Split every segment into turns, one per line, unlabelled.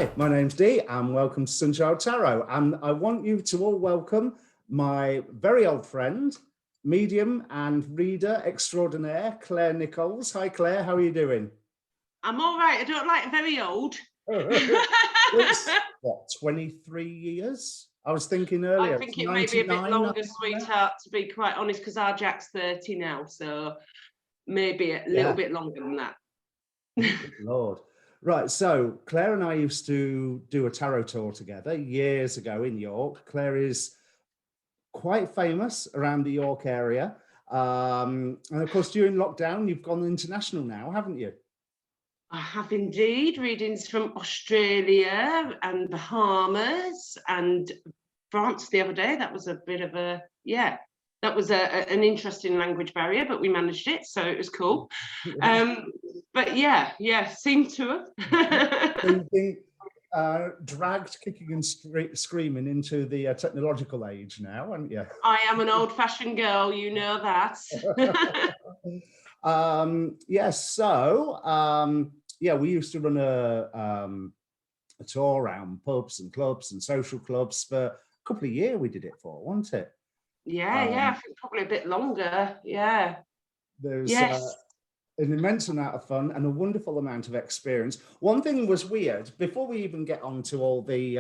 Hi, my name's Dee and welcome to Sunchild Tarot. And I want you to all welcome my very old friend, medium and reader extraordinaire, Claire Nicholls. Hi Claire, how are you doing?
I'm all right. I don't like very old.
What, 23 years? I was thinking earlier.
I think it may be a bit longer, sweetheart, to be quite honest, because our Jack's 30 now, so maybe a little bit longer than that.
Lord. Right, so Claire and I used to do a tarot tour together years ago in York. Claire is quite famous around the York area. And of course, during lockdown, you've gone international now, haven't you?
I have indeed. Readings from Australia and Bahamas and France the other day. That was a bit of a, that was an interesting language barrier, but we managed it, so it was cool. But yeah, seemed to have.
Being dragged kicking and screaming into the technological age now, aren't you?
I am an old-fashioned girl, you know that.
Yes, so we used to run a tour around pubs and clubs and social clubs for a couple of years. We did it for, wasn't it?
Yeah, I think probably a bit longer. Yeah.
There's an immense amount of fun and a wonderful amount of experience. One thing was weird, before we even get on to all the,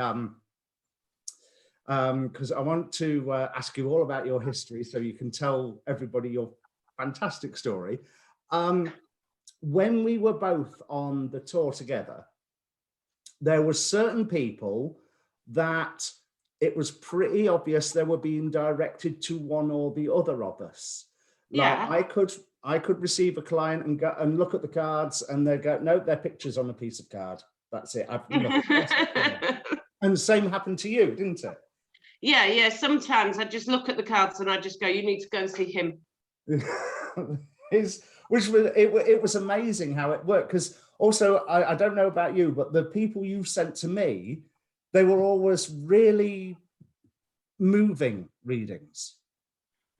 because I want to ask you all about your history so you can tell everybody your fantastic story. When we were both on the tour together, there were certain people that it was pretty obvious they were being directed to one or the other of us. Like I could receive a client and go and look at the cards and they go, no, they're pictures on a piece of card. That's it. And the same happened to you, didn't it?
Yeah. Sometimes I just look at the cards and I just go, you need to go and see him.
It was amazing how it worked, because also I don't know about you, but the people you sent to me, they were always really moving readings.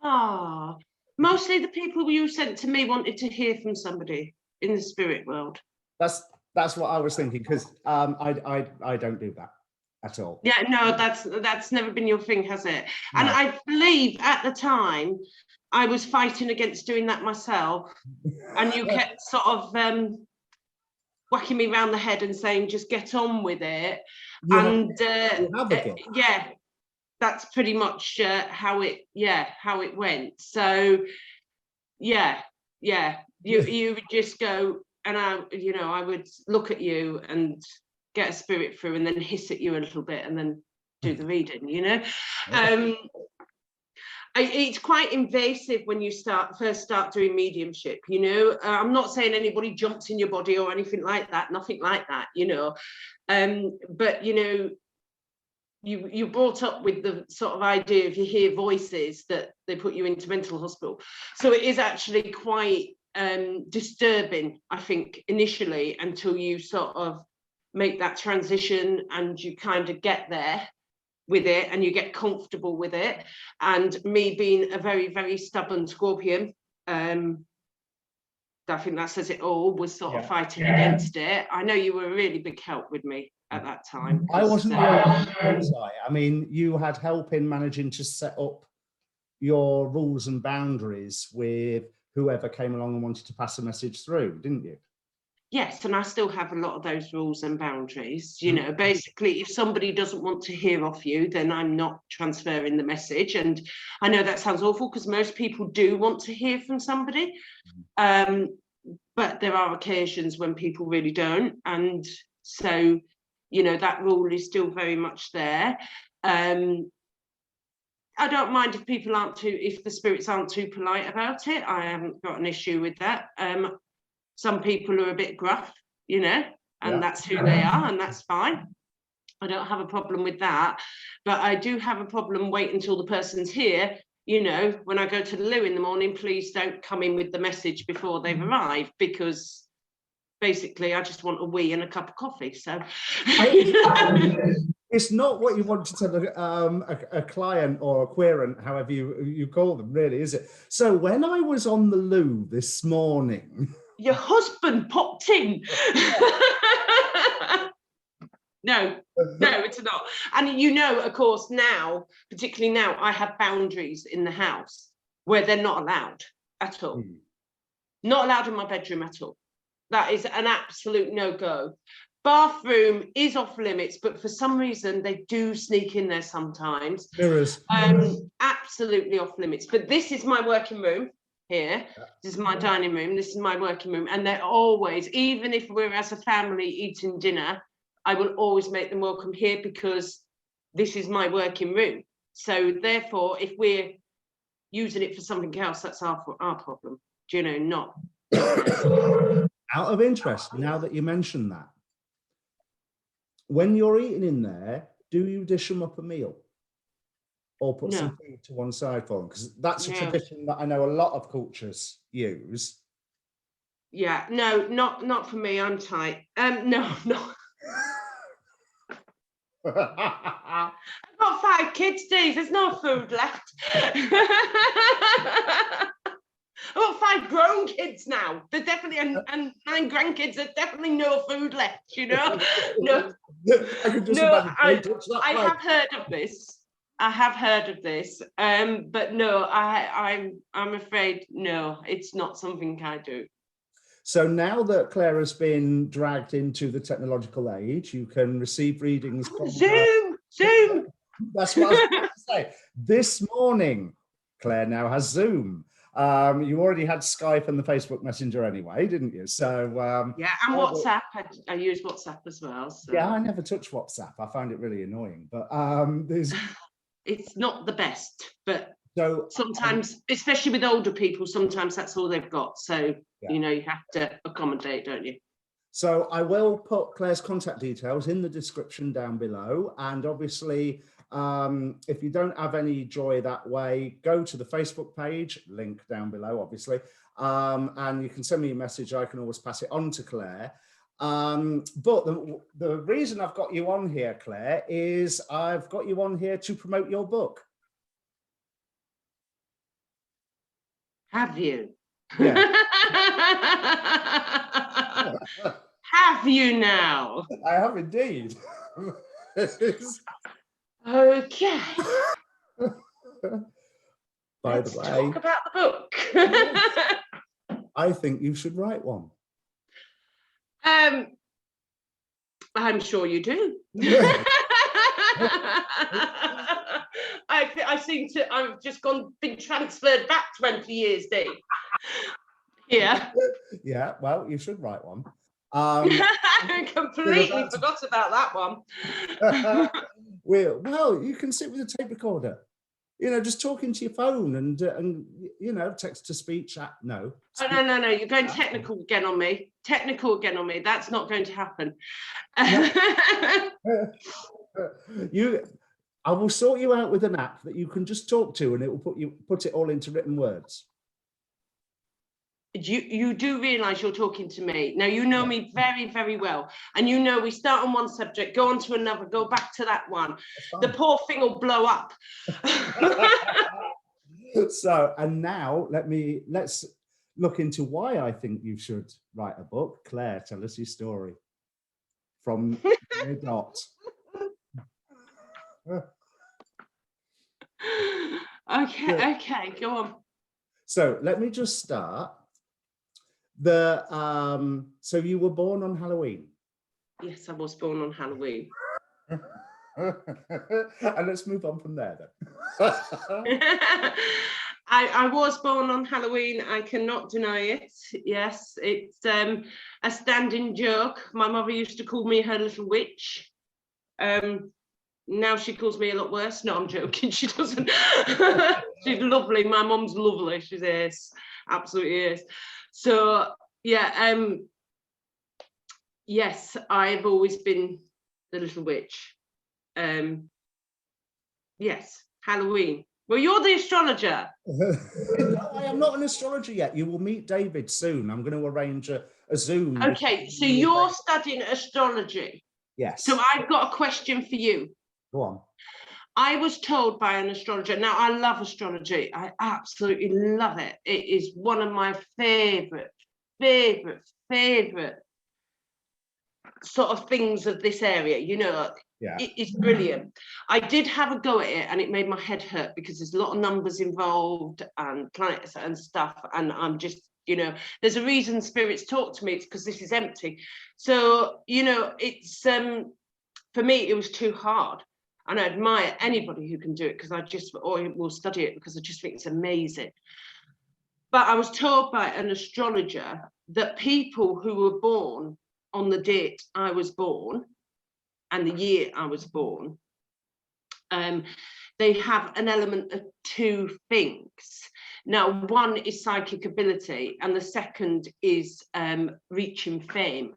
Mostly the people you sent to me wanted to hear from somebody in the spirit world.
That's what I was thinking, because I don't do that at all.
Yeah, no, that's never been your thing, has it? No. And I believe at the time I was fighting against doing that myself, and you kept sort of whacking me around the head and saying, just get on with it. That's pretty much how it went. So you would just go, and I would look at you and get a spirit through and then hiss at you a little bit and then do the reading, It's quite invasive when you first start doing mediumship, I'm not saying anybody jumps in your body or anything like that, nothing like that, but you're brought up with the sort of idea, if you hear voices, that they put you into mental hospital. So it is actually quite disturbing, I think, initially, until you sort of make that transition and you kind of get there with it and you get comfortable with it. And me being a very, very stubborn Scorpion, I think that says it all, was sort of fighting against it. I know you were a really big help with me at that time.
I wasn't the only one. I mean, you had help in managing to set up your rules and boundaries with whoever came along and wanted to pass a message through, didn't you?
Yes, and I still have a lot of those rules and boundaries. Basically, if somebody doesn't want to hear off you, then I'm not transferring the message. And I know that sounds awful, because most people do want to hear from somebody. But there are occasions when people really don't. And so, that rule is still very much there. I don't mind if people if the spirits aren't too polite about it. I haven't got an issue with that. Some people are a bit gruff, and that's who they are, and that's fine. I don't have a problem with that. But I do have a problem waiting until the person's here. When I go to the loo in the morning, please don't come in with the message before they've arrived, because basically I just want a wee and a cup of coffee. So
it's not what you want to tell a client or a querent, however you call them, really, is it? So when I was on the loo this morning,
your husband popped in. No, it's not. And you know, of course, now, particularly now, I have boundaries in the house where they're not allowed at all. Not allowed in my bedroom at all. That is an absolute no-go. Bathroom is off limits, but for some reason they do sneak in there sometimes.
Mirrors.
Absolutely off limits. But this is my working room here. This is my dining room. This is my working room. And they're always, even if we're as a family eating dinner, I will always make them welcome here because this is my working room. So therefore, if we're using it for something else, that's our problem. Do you know, not.
Out of interest, now that you mention that, when you're eating in there, do you dish them up a meal? Or put some food to one side for them? Because that's a tradition that I know a lot of cultures use.
Yeah, no, not for me. I'm tight. No. I've got 5 kids, Dave. There's no food left. I've got 5 grown kids now. There's definitely and 9 grandkids. There's definitely no food left. You know, no. I have heard of this. I have heard of this, but no, I'm afraid no, it's not something I do.
So now that Claire has been dragged into the technological age, you can receive readings from
Zoom.
That's what I was going to say. This morning, Claire now has Zoom. You already had Skype and the Facebook Messenger anyway, didn't you? So
yeah, and WhatsApp. I use WhatsApp as well. So.
Yeah, I never touch WhatsApp. I find it really annoying, but there's.
It's not the best, but sometimes, especially with older people, sometimes that's all they've got. So, you know, you have to accommodate, don't you?
So I will put Claire's contact details in the description down below. And obviously, if you don't have any joy that way, go to the Facebook page, link down below, obviously. And you can send me a message. I can always pass it on to Claire. But the reason I've got you on here, Claire, is I've got you on here to promote your book.
Have you?
Yeah.
Have you now?
I have indeed.
Okay.
By
Let's
the way,
talk about the book.
I think you should write one.
I'm sure you do. I seem to. I've just been transferred back 20 years, Dave. Yeah.
Yeah. Well, you should write one.
I completely forgot about that one.
Well, you can sit with a tape recorder. You know, just talking to your phone and you know, text to speech. No.
Oh, no. You're going technical again on me. That's not going to happen.
I will sort you out with an app that you can just talk to, and it will put it all into written words.
You do realise you're talking to me. Now, you know me very, very well. And you know we start on one subject, go on to another, go back to that one. The poor thing will blow up.
So, and now let's look into why I think you should write a book. Claire, tell us your story. From the dot.
Okay, go on.
So let me just start. So you were born on Halloween?
Yes, I was born on Halloween.
And let's move on from there then.
I was born on Halloween. I cannot deny it. Yes, it's a standing joke. My mother used to call me her little witch. Now she calls me a lot worse. No, I'm joking. She doesn't. She's lovely. My mum's lovely. She is. Absolutely is. So, yeah, yes, I've always been the little witch. Yes, Halloween. Well, you're the astrologer.
No, I am not an astrologer yet. You will meet David soon. I'm going to arrange a Zoom.
Okay, so you're studying astrology.
Yes.
So I've got a question for you.
Go on.
I was told by an astrologer. Now, I love astrology. I absolutely love it. It is one of my favorite sort of things of this area, you know.
Yeah.
It's brilliant. I did have a go at it and it made my head hurt because there's a lot of numbers involved and planets and stuff, and I'm just, you know, there's a reason spirits talk to me, it's because this is empty. So, you know, it's for me it was too hard, and I admire anybody who can do it, because I just, or will study it, because I just think it's amazing. But I was told by an astrologer that people who were born on the date I was born and the year I was born, they have an element of two things. Now, one is psychic ability, and the second is reaching fame.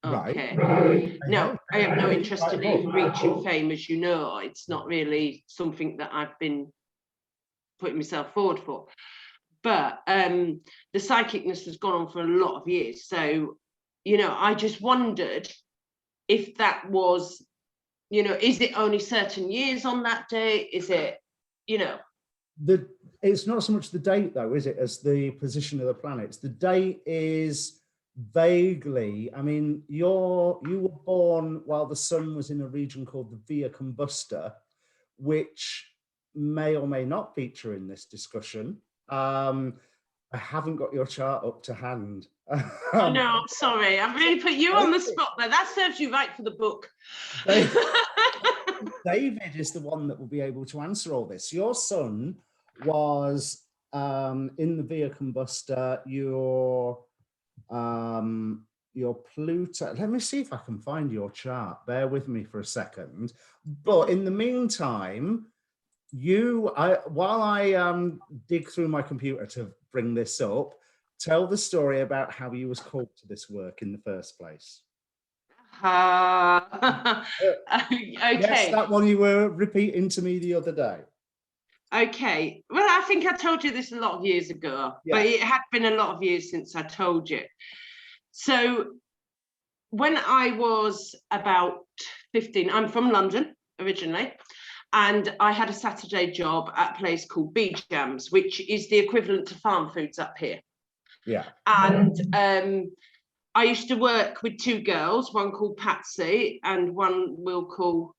Okay.
Right.
No, I have no interest in even reaching fame, as you know. It's not really something that I've been putting myself forward for. But the psychicness has gone on for a lot of years. So, you know, I just wondered if that was, you know, is it only certain years on that day? Is it, you know?
It's not so much the date, though, is it, as the position of the planets. The date is vaguely, I mean, you were born while the sun was in a region called the Via Combusta, which may or may not feature in this discussion. I haven't got your chart up to hand.
Oh, no, I'm sorry. I've really put you on the spot there. That serves you right for the book.
David is the one that will be able to answer all this. Your son was in the Via Combusta, your Pluto. Let me see if I can find your chart. Bear with me for a second. But in the meantime, while I dig through my computer to bring this up, tell the story about how you was called to this work in the first place.
Okay.
Yes, that one you were repeating to me the other day.
Okay. Well, I think I told you this a lot of years ago, but it had been a lot of years since I told you. So when I was about 15, I'm from London originally, and I had a Saturday job at a place called Bee Jams, which is the equivalent to Farm Foods up here.
Yeah.
And I used to work with two girls, one called Patsy and one we'll call,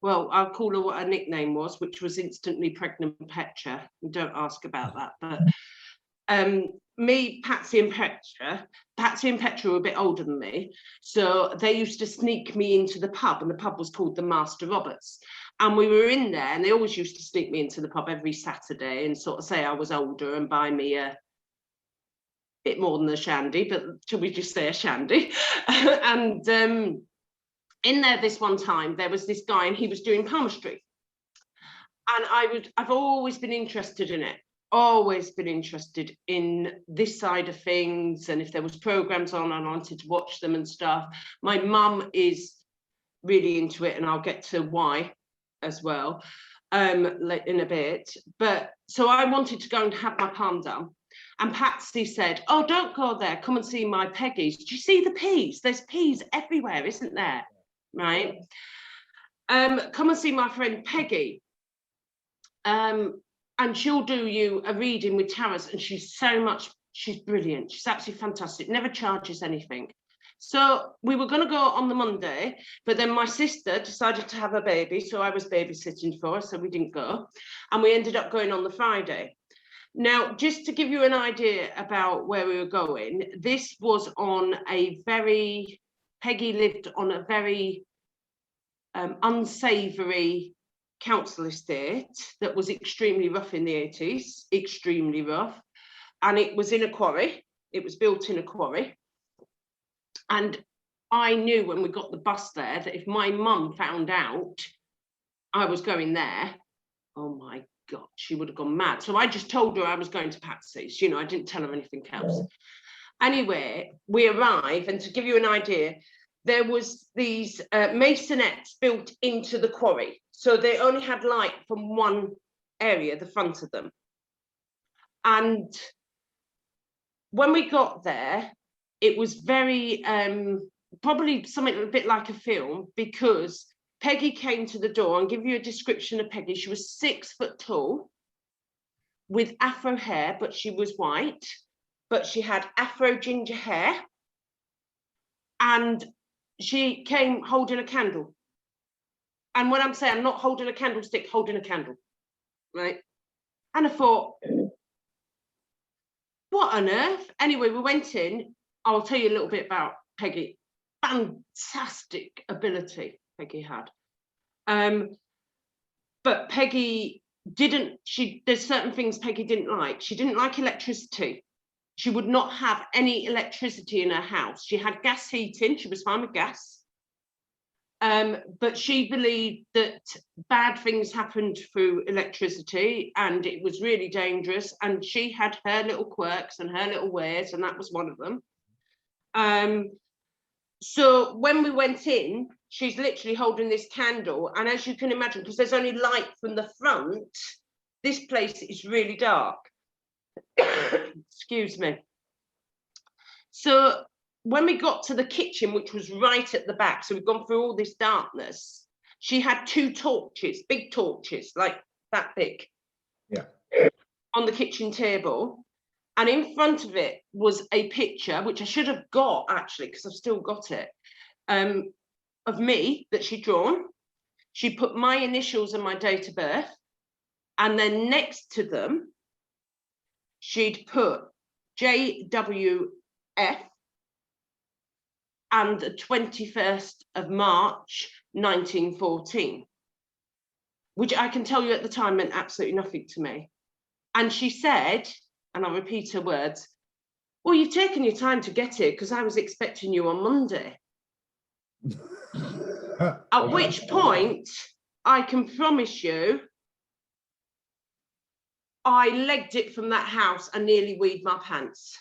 well, I'll call her what her nickname was, which was Instantly Pregnant Petra. Don't ask about that, but me, Patsy and Petra were a bit older than me, so they used to sneak me into the pub, and the pub was called the Master Roberts, and we were in there, and they always used to sneak me into the pub every Saturday and sort of say I was older and buy me a bit more than a shandy, but shall we just say a shandy? And in there this one time, there was this guy, and he was doing palmistry, and I've always been interested in it. Always been interested in this side of things, and if there was programs on, I wanted to watch them and stuff. My mum is really into it, and I'll get to why as well in a bit. But so I wanted to go and have my palm done, and Patsy said, "Oh, don't go there, come and see my Peggies. Do you see the peas? There's peas everywhere, isn't there? Right? Come and see my friend Peggy. And she'll do you a reading with tarots, and she's brilliant. She's absolutely fantastic, never charges anything." So we were going to go on the Monday, but then my sister decided to have a baby, so I was babysitting for her, so we didn't go. And we ended up going on the Friday. Now, just to give you an idea about where we were going, this was on Peggy lived on a very unsavoury council estate that was extremely rough in the 80s, extremely rough, and it was in a quarry. It was built in a quarry, and I knew when we got the bus there that if my mum found out I was going there, oh my God, she would have gone mad. So I just told her I was going to Patsy's, you know, I didn't tell her anything else. Anyway, we arrive, and to give you an idea, there was these masonettes built into the quarry. So they only had light from one area, the front of them. And when we got there, it was very, probably something a bit like a film, because Peggy came to the door, and give you a description of Peggy. She was 6 foot tall with afro hair, but she was white, but she had afro ginger hair. And she came holding a candle. And when I'm saying I'm not holding a candlestick, holding a candle, right? And I thought, what on earth? Anyway, we went in. I'll tell you a little bit about Peggy. Fantastic ability Peggy had. But Peggy there's certain things Peggy didn't like. She didn't like electricity. She would not have any electricity in her house. She had gas heating. She was fine with gas. But she believed that bad things happened through electricity and it was really dangerous. And she had her little quirks and her little ways, and that was one of them. So when we went in, she's literally holding this candle. And as you can imagine, because there's only light from the front, this place is really dark. Excuse me. So when we got to the kitchen, which was right at the back, so we've gone through all this darkness, she had 2 torches, big torches, like that big, on the kitchen table. And in front of it was a picture, which I should have got, actually, because I've still got it, of me that she'd drawn. She put my initials and my date of birth. And then next to them, she'd put JWF and the 21st of March, 1914, which I can tell you at the time meant absolutely nothing to me. And she said, and I'll repeat her words, well, you've taken your time to get here because I was expecting you on Monday. At which point, I can promise you, I legged it from that house and nearly weed my pants.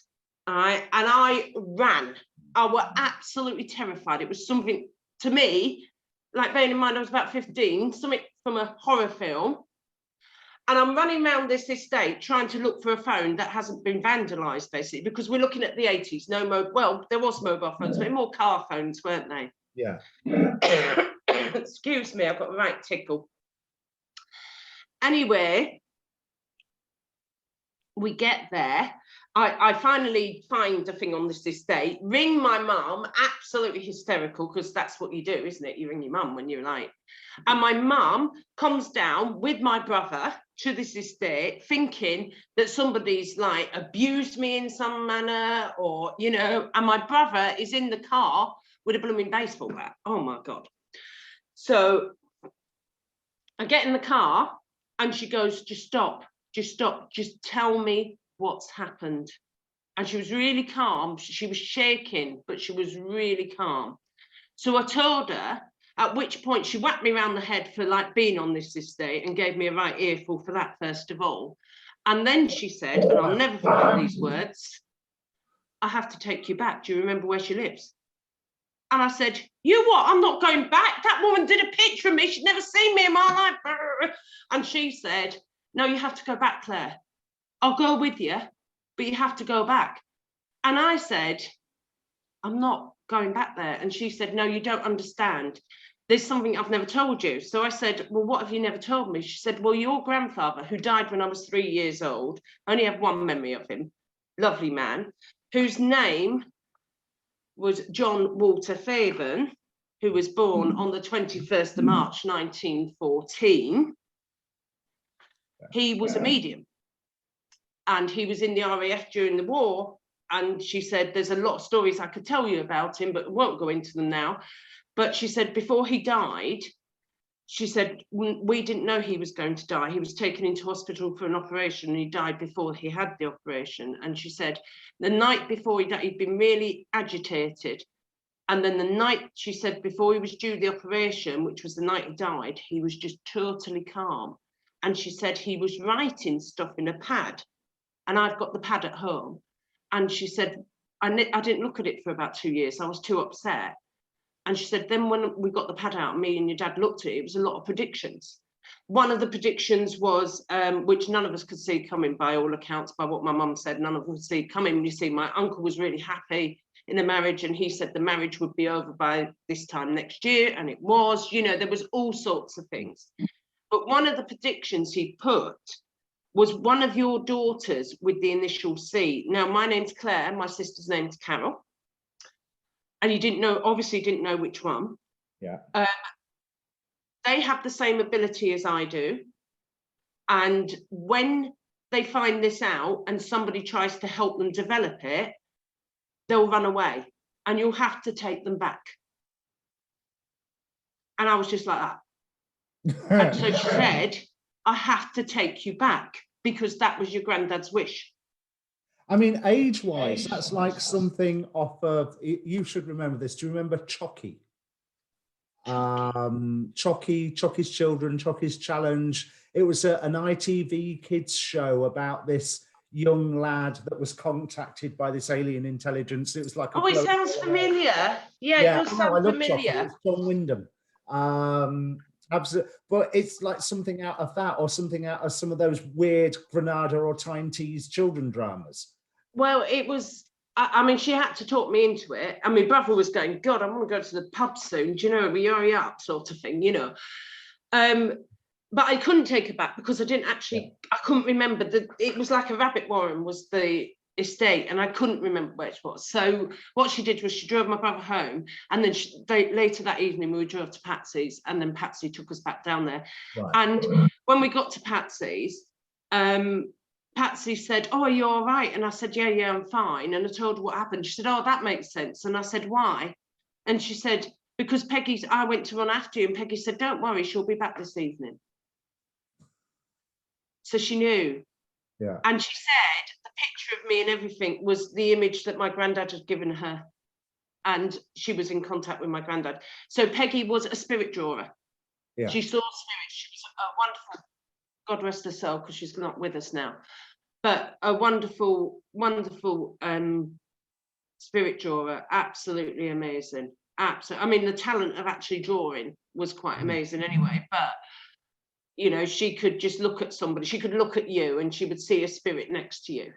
All right. And I ran. I was absolutely terrified. It was something, to me, like bearing in mind I was about 15, something from a horror film. And I'm running around this estate trying to look for a phone that hasn't been vandalised, basically, because we're looking at the 80s. Well, there was mobile phones, but more car phones, weren't they?
Yeah.
Excuse me, I've got a right tickle. Anyway, we get there. I finally find a thing on this estate, ring my mum, absolutely hysterical, because that's what you do, isn't it? You ring your mum when you're like, and my mum comes down with my brother to this estate thinking that somebody's like abused me in some manner, or, you know, and my brother is in the car with a blooming baseball bat. Oh my God. So I get in the car and she goes, just stop, just tell me what's happened. And she was really calm. She was shaking, but she was really calm. So I told her, at which point she whacked me around the head for like being on this estate and gave me a right earful for that, first of all. And then she said, and I'll never forget these words, I have to take you back. Do you remember where she lives? And I said, you what? I'm not going back. That woman did a picture of me. She'd never seen me in my life. And she said, no, you have to go back, Claire. I'll go with you, but you have to go back. And I said, I'm not going back there. And she said, no, you don't understand. There's something I've never told you. So I said, well, what have you never told me? She said, well, your grandfather, who died when I was 3 years old, I only have one memory of him, lovely man, whose name was John Walter Fairbairn, who was born on the 21st of March, 1914. He was a medium. And he was in the RAF during the war. And she said, there's a lot of stories I could tell you about him, but I won't go into them now. But she said, before he died, she said, we didn't know he was going to die. He was taken into hospital for an operation and he died before he had the operation. And she said, the night before he died, he'd been really agitated. And then the night, she said, before he was due the operation, which was the night he died, he was just totally calm. And she said he was writing stuff in a pad. And I've got the pad at home. And she said, I didn't look at it for about 2 years. I was too upset. And she said, then when we got the pad out, me and your dad looked at it, it was a lot of predictions. One of the predictions was, which none of us could see coming by all accounts, by what my mum said, none of us could see coming. You see, my uncle was really happy in the marriage and he said the marriage would be over by this time next year. And it was, you know, there was all sorts of things. But one of the predictions he put was one of your daughters with the initial C. Now, my name's Claire, my sister's name's Carol. and you obviously didn't know which one.
Yeah.
They have the same ability as I do. And when they find this out and somebody tries to help them develop it, they'll run away and you'll have to take them back. And I was just like that. And so she said, I have to take you back because that was your granddad's wish.
I mean, age-wise, that's like something off of, you should remember this. Do you remember Chucky? Chucky's Children, Chucky's Challenge. It was an ITV kids show about this young lad that was contacted by this alien intelligence. It was like
it sounds familiar. Yeah, it does sound familiar.
Chucky. It's John Wyndham. Absolutely, but it's like something out of that, or something out of some of those weird Granada or Tyne Tees children dramas. Well,
it was. I mean, she had to talk me into it. And my brother was going, God, I want to go to the pub soon. Do you know, we hurry up, sort of thing, you know. But I couldn't take her back because I didn't actually, I couldn't remember it was like a rabbit warren was the estate, and I couldn't remember where it was. So what she did was she drove my brother home, and then later that evening we drove to Patsy's, and then Patsy took us back down there. Right. And when we got to Patsy's, Patsy said, oh, are you all right? And I said, yeah, I'm fine. And I told her what happened. She said, oh, that makes sense. And I said, why? And she said, because I went to run after you, and Peggy said, don't worry, she'll be back this evening. So she knew. Yeah. And she said the picture of me and everything was the image that my granddad had given her. And she was in contact with my granddad. So Peggy was a spirit drawer. Yeah. She saw spirits. She was a wonderful, God rest her soul, because she's not with us now, but a wonderful, wonderful spirit drawer. Absolutely amazing. Absolutely. I mean, the talent of actually drawing was quite amazing anyway, but you know, she could just look at somebody, she could look at you and she would see a spirit next to you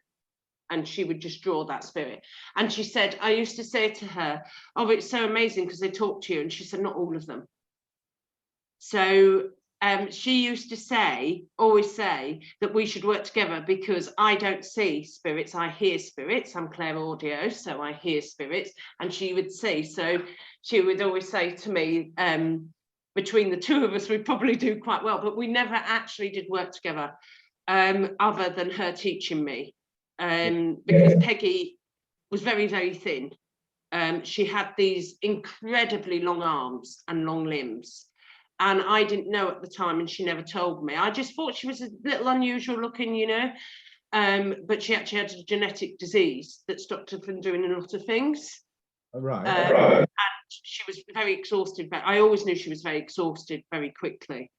and she would just draw that spirit. And she said, I used to say to her, oh, it's so amazing because they talk to you. And she said, not all of them. So she used to always say that we should work together because I don't see spirits, I hear spirits. I'm Claire Audio, so I hear spirits, and she would see. So she would always say to me, between the two of us, we probably do quite well, but we never actually did work together, other than her teaching me, because Peggy was very, very thin. She had these incredibly long arms and long limbs. And I didn't know at the time, and she never told me. I just thought she was a little unusual looking, you know, but she actually had a genetic disease that stopped her from doing a lot of things. Right. And she was very exhausted, but I always knew she was very exhausted very quickly.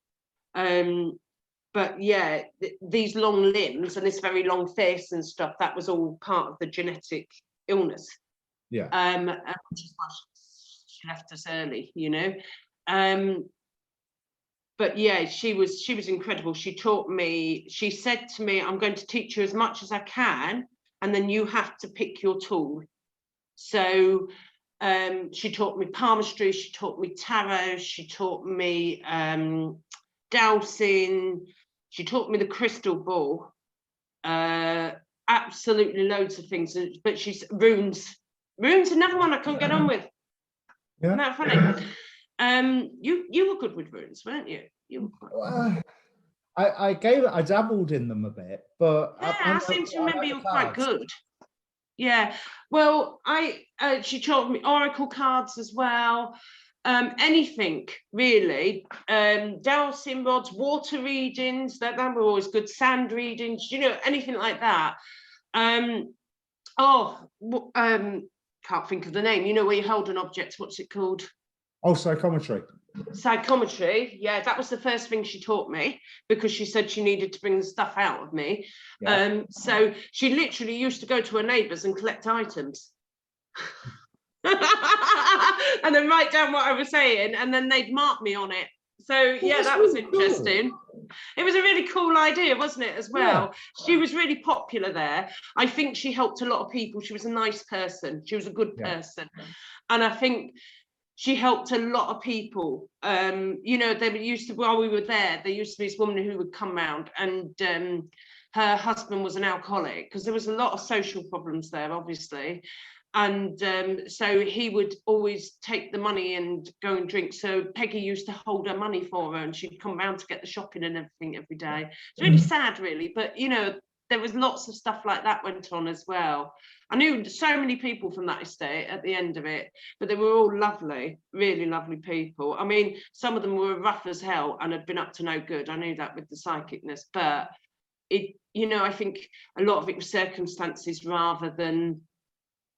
But yeah, these long limbs and this very long face and stuff, that was all part of the genetic illness. Yeah. Which is why she left us early, you know. But yeah, she was incredible. She taught me, she said to me, I'm going to teach you as much as I can, and then you have to pick your tool. So she taught me palmistry, she taught me tarot, she taught me dowsing, she taught me the crystal ball, absolutely loads of things. But she's runes another one I couldn't get on with. Yeah. Isn't that funny? You were good with runes, weren't you? You were quite
I dabbled in them a bit, but
yeah, I seem to remember you were quite good. Yeah, well, she taught me oracle cards as well. Anything really, dowsing rods, water readings, that were always good. Sand readings, you know, anything like that. Can't think of the name. You know, where you hold an object, what's it called?
Oh, psychometry.
Psychometry, yeah, that was the first thing she taught me, because she said she needed to bring the stuff out of me. Yeah. So she literally used to go to her neighbours and collect items. And then write down what I was saying, and then they'd mark me on it. So yeah, that was interesting. Cool. It was a really cool idea, wasn't it, as well? Yeah. She was really popular there. I think she helped a lot of people. She was a nice person. She was a good person. And I think she helped a lot of people. You know, while we were there, there used to be this woman who would come round, and her husband was an alcoholic, because there was a lot of social problems there, obviously. And so he would always take the money and go and drink. So Peggy used to hold her money for her, and she'd come round to get the shopping and everything every day. It's really sad, really. But, you know, there was lots of stuff like that went on as well. I knew so many people from that estate at the end of it, but they were all lovely, really lovely people. I mean, some of them were rough as hell and had been up to no good. I knew that with the psychicness, but it, you know, I think a lot of it was circumstances rather than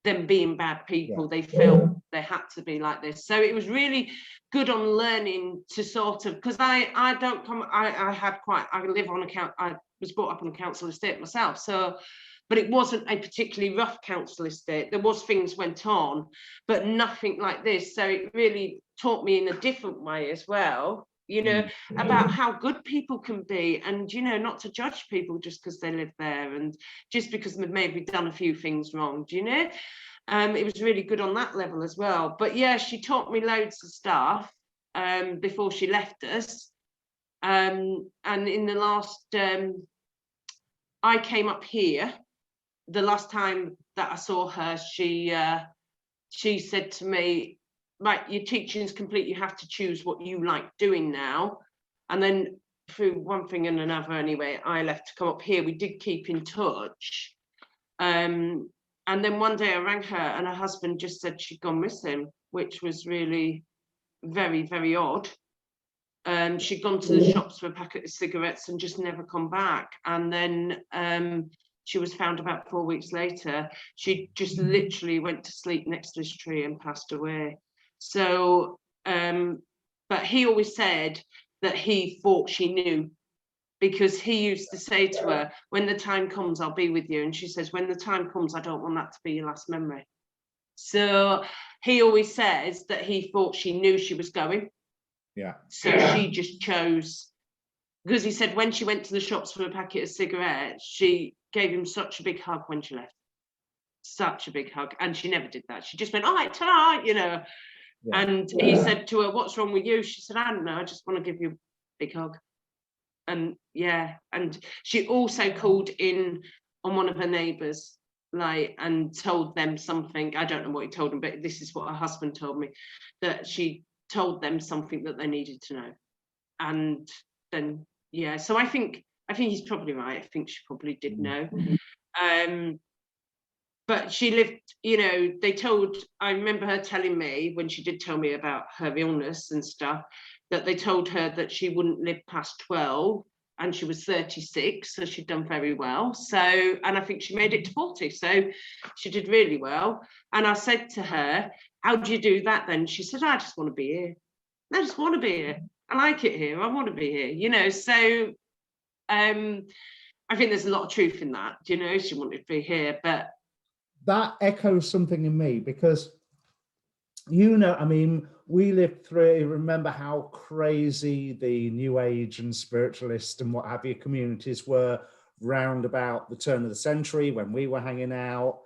them being bad people. They felt they had to be like this. So it was really good on learning to sort of, because I live on I was brought up on a council estate myself, so, but it wasn't a particularly rough council estate. There was things went on, but nothing like this. So it really taught me in a different way as well, you know, about how good people can be, and, you know, not to judge people just because they live there and just because they've maybe done a few things wrong, do you know? It was really good on that level as well. But yeah, she taught me loads of stuff before she left us. And in the last, I came up here, the last time that I saw her, she said to me, right, your teaching's complete, you have to choose what you like doing now. And then through one thing and another anyway, I left to come up here. We did keep in touch. And then one day I rang her and her husband just said she'd gone missing, which was really very, very odd. She'd gone to the shops for a packet of cigarettes and just never come back. And then she was found about 4 weeks later. She just literally went to sleep next to this tree and passed away. So, but he always said that he thought she knew, because he used to say to her, when the time comes, I'll be with you. And she says, when the time comes, I don't want that to be your last memory. So he always says that he thought she knew she was going.
Yeah.
So she just chose, because he said when she went to the shops for a packet of cigarettes, she gave him such a big hug when she left. Such a big hug. And she never did that. She just went, all right, ta-da, you know. Yeah. And he said to her, what's wrong with you? She said, I don't know, I just want to give you a big hug. And yeah, and she also called in on one of her neighbours, like, and told them something. I don't know what he told them, but this is what her husband told me, that she told them something that they needed to know. And then yeah, so I think he's probably right. I think she probably did know. But she lived, you know, I remember her telling me when she did tell me about her illness and stuff, that they told her that she wouldn't live past 12, and she was 36, so she'd done very well. So, and I think she made it to 40, so she did really well. And I said to her, how do you do that then? She said, I just want to be here. I just want to be here. I like it here. I want to be here, you know. So I think there's a lot of truth in that, you know. She wanted to be here, but
that echoes something in me, because, you know, I mean, we lived through, remember how crazy the New Age and spiritualist and what have you communities were round about the turn of the century when we were hanging out.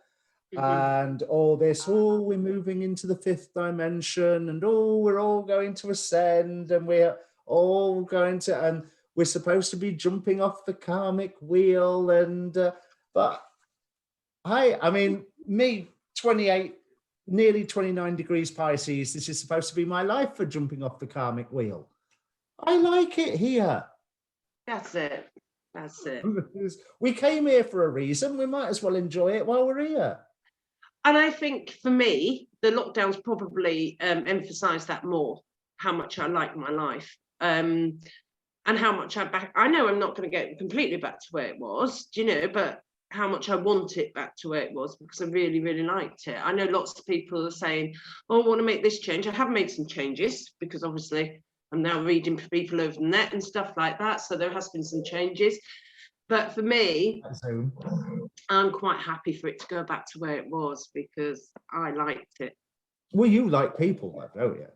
And all this, oh, we're moving into the 5th dimension, and oh, we're all going to ascend, and we're all going to, and we're supposed to be jumping off the karmic wheel. And but I mean, me, 28, nearly 29 degrees Pisces, this is supposed to be my life for jumping off the karmic wheel. I like it here.
That's it. That's it.
We came here for a reason. We might as well enjoy it while we're here.
And I think for me, the lockdowns probably emphasised that more, how much I like my life, and how much I know I'm not going to get completely back to where it was, you know, but how much I want it back to where it was, because I really, really liked it. I know lots of people are saying, oh, I want to make this change. I have made some changes, because obviously I'm now reading for people over the net and stuff like that. So there has been some changes. But for me, I'm quite happy for it to go back to where it was, because I liked it.
Well, you like people, though, don't you?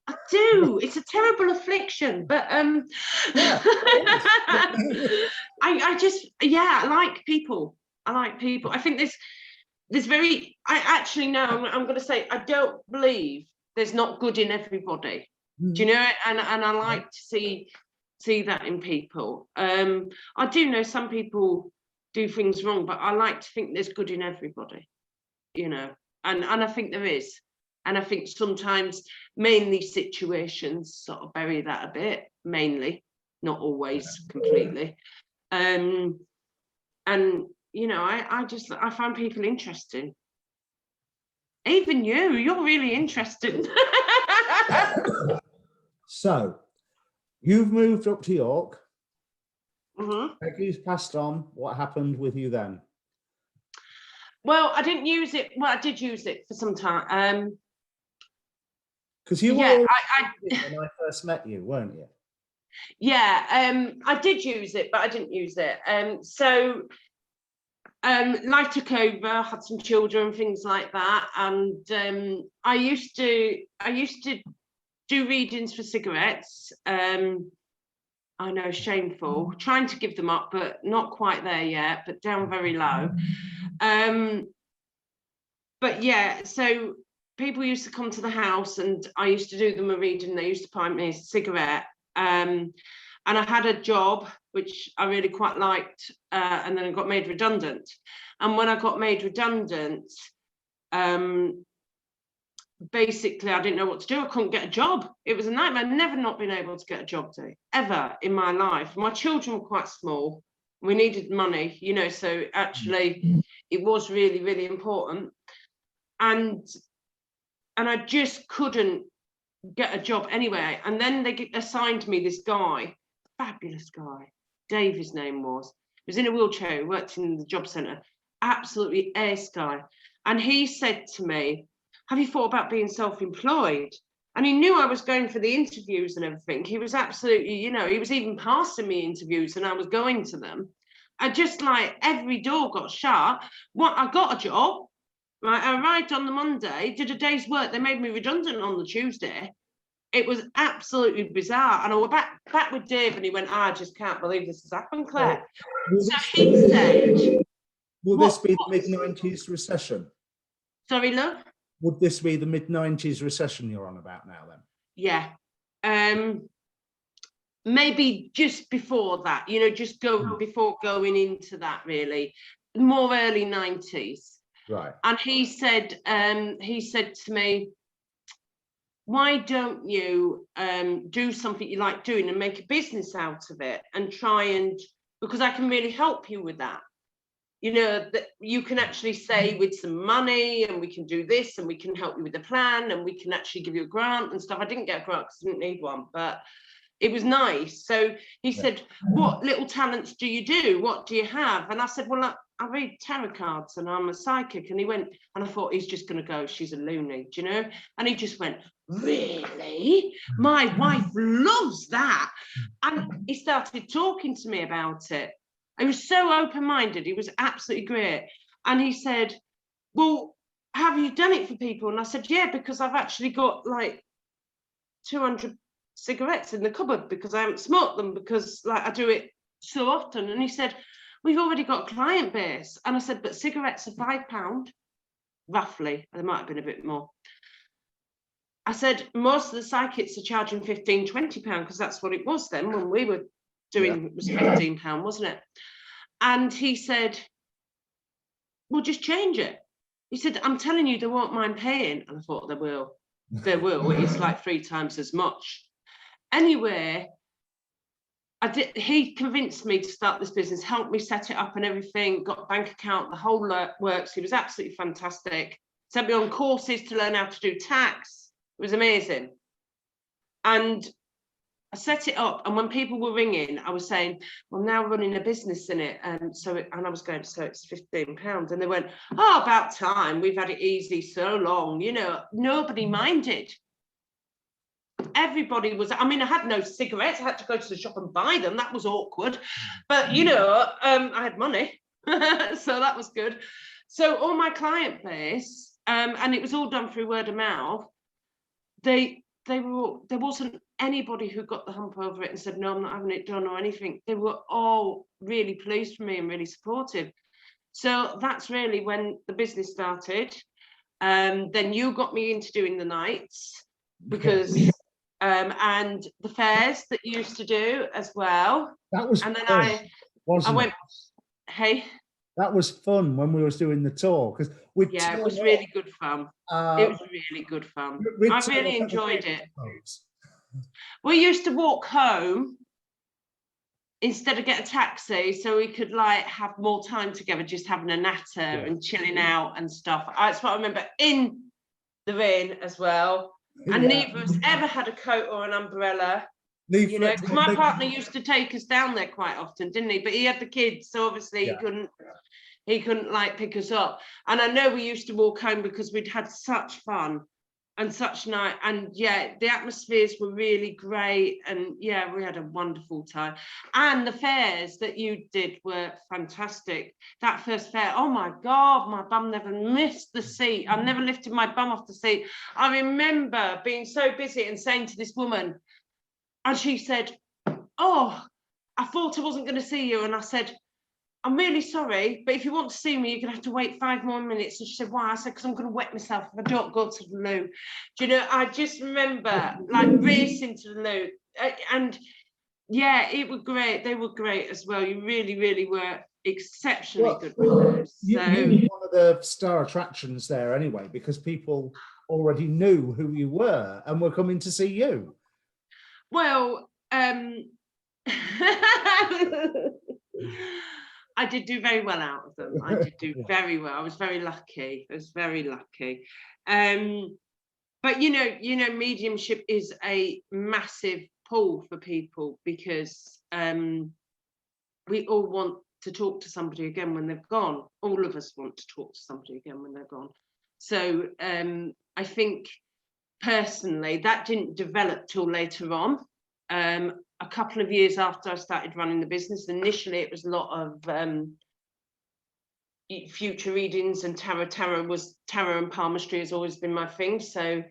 I do. It's a terrible affliction, but
yeah,
I like people. I think there's I actually know, I'm going to say, I don't believe there's not good in everybody. Do you know it? And I like to see that in people. I do know some people do things wrong, but I like to think there's good in everybody, you know, and I think there is. And I think sometimes mainly situations sort of bury that a bit, mainly, not always completely. And, you know, I find people interesting. Even you're really interesting.
So you've moved up to York.
Mm-hmm.
Peggy's passed on. What happened with you then?
Well, I didn't use it. Well, I did use it for some time.
Because you
yeah,
were when I first met you, weren't you?
Yeah, I did use it, but I didn't use it. So life took over, had some children, things like that, and I used to do readings for cigarettes. I know, shameful, trying to give them up, but not quite there yet, but down very low. But yeah, so people used to come to the house and I used to do them a reading. They used to buy me a cigarette. And I had a job, which I really quite liked, and then I got made redundant. And when I got made redundant, basically I didn't know what to do. I couldn't get a job. It was a nightmare. I'd never not been able to get a job ever in my life. My children were quite small. We needed money, you know, so actually it was really, really important. And I just couldn't get a job anyway. And then they assigned me this guy, fabulous guy, Dave his name was. He was in a wheelchair, he worked in the job centre, absolutely ace guy. And he said to me, have you thought about being self-employed? And he knew I was going for the interviews and everything. He was absolutely, you know, he was even passing me interviews and I was going to them. And just like every door got shut. I got a job. Right, I arrived on the Monday, did a day's work. They made me redundant on the Tuesday. It was absolutely bizarre. And I was back with Dave, and he went, I just can't believe this has happened, Claire. So he said,
will this be the mid-90s recession?
Sorry, love?
Would this be the mid-90s recession you're on about now then?
Yeah. Maybe just before that, you know, just before going into that, really. More early 90s.
Right.
And he said to me, why don't you do something you like doing and make a business out of it and try and, because I can really help you with that. You know, that you can actually say with some money and we can do this and we can help you with the plan and we can actually give you a grant and stuff. I didn't get a grant because I didn't need one, but it was nice. So he said, what little talents do you do? What do you have? And I said, well, I read tarot cards and I'm a psychic. And he went, and I thought he's just going to go, she's a loony, do you know? And he just went, really? My wife loves that. And he started talking to me about it. I was so open-minded. He was absolutely great. And he said, well, have you done it for people? And I said, yeah, because I've actually got like 200 cigarettes in the cupboard because I haven't smoked them because like I do it so often. And he said, we've already got a client base. And I said, but cigarettes are £5 roughly. There might have been a bit more. I said, most of the psychics are charging £15-20 because that's what it was then when we were doing. It was £15, wasn't it? And he said, well, just change it. He said, I'm telling you, they won't mind paying. And I thought, they will. It's like 3 times as much. Anyway, he convinced me to start this business, helped me set it up and everything, got a bank account, the whole works. He was absolutely fantastic. Sent me on courses to learn how to do tax. It was amazing. And I set it up, and when people were ringing, I was saying, well, now running a business in it. And I was going, so it's £15. And they went, oh, about time. We've had it easy so long. You know, nobody minded. Everybody was, I mean, I had no cigarettes. I had to go to the shop and buy them. That was awkward. But, you know, I had money. So that was good. So all my client base, and it was all done through word of mouth, there wasn't anybody who got the hump over it and said, no, I'm not having it done or anything. They were all really pleased for me and really supportive. So that's really when the business started. Then you got me into doing the nights because, and the fairs that you used to do as well.
That was,
and then I went, hey.
That was fun when we was doing the tour, because
Yeah, it was really good fun. It was really good fun. I really enjoyed it. We used to walk home instead of get a taxi, so we could like have more time together, just having a natter and chilling out and stuff. That's what I remember, in the rain as well. And neither of us ever had a coat or an umbrella. You know, because my partner used to take us down there quite often, didn't he? But he had the kids, so obviously he couldn't like pick us up. And I know we used to walk home because we'd had such fun and such night, and yeah, the atmospheres were really great, and yeah, we had a wonderful time. And the fairs that you did were fantastic. That first fair, oh my god, my bum never missed the seat. I never lifted my bum off the seat. I remember being so busy and saying to this woman, and she said, oh, I thought I wasn't going to see you. And I said, I'm really sorry, but if you want to see me, you're going to have to wait 5 more minutes. And she said, why? I said, because I'm going to wet myself if I don't go to the loo. Do you know, I just remember like racing to the loo. And yeah, it was great. They were great as well. You really, really were exceptionally good with those.
You were one of the star attractions there anyway, because people already knew who you were and were coming to see you.
Well, I did do very well out of them. I did do very well. I was very lucky. I was very lucky. But you know, mediumship is a massive pull for people, because we all want to talk to somebody again when they've gone. All of us want to talk to somebody again when they're gone. So I think personally that didn't develop till later on. A couple of years after I started running the business. Initially it was a lot of future readings and tarot and palmistry has always been my thing, so